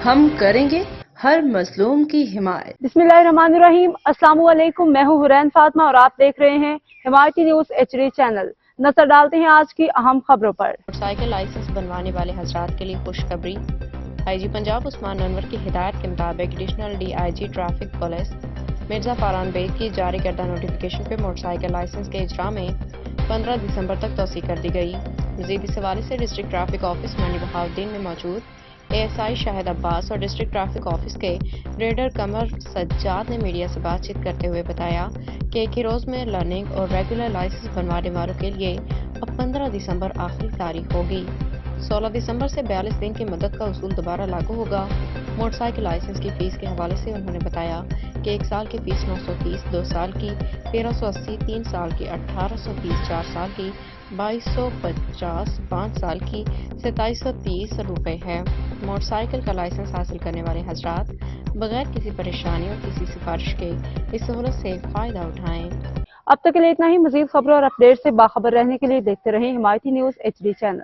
ہم کریں گے ہر مظلوم کی حمایت۔ بسم اللہ الرحمن الرحیم۔ السلام علیکم، میں ہوں حرین فاطمہ اور آپ دیکھ رہے ہیں حمایتی نیوز HD چینل۔ نظر ڈالتے ہیں آج کی اہم خبروں پر۔ موٹر سائیکل لائسنس بنوانے والے حضرات کے لیے خوشخبری۔ IG پنجاب عثمان انور کی ہدایت کے مطابق additional DIG traffic police Mirza Faran Baig کی جاری کردہ نوٹیفیکیشن پہ موٹر سائیکل لائسنس کے اجراء میں 15 دسمبر تک توسیع کر دی گئی۔ مزید اس حوالے سے ڈسٹرکٹ ٹریفک آفس منی بہاؤالدین میں موجود ASI شاہد عباس اور ڈسٹرکٹ ٹریفک آفس کے ریڈر قمر سجاد نے میڈیا سے بات چیت کرتے ہوئے بتایا کہ ایک ہی روز میں لرننگ اور ریگولر لائسنس بنوانے والوں کے لیے اب 15 دسمبر آخری تاریخ ہوگی۔ 16 دسمبر سے 42 دن کی مدت کا اصول دوبارہ لاگو ہوگا۔ موٹر سائیکل لائسنس کی فیس کے حوالے سے انہوں نے بتایا کہ 1 سال کی فیس 930، 2 سال کی 1380، 3 سال کی 1830، 4 سال کی 2250، 5 سال کی 2730 روپے ہے۔ موٹر سائیکل کا لائسنس حاصل کرنے والے حضرات بغیر کسی پریشانی اور کسی سفارش کے اس سہولت سے فائدہ اٹھائیں۔ اب تک کے لیے اتنا ہی۔ مزید خبروں اور اپڈیٹ سے باخبر رہنے کے لیے دیکھتے رہیں حمایتی نیوز HD چینل۔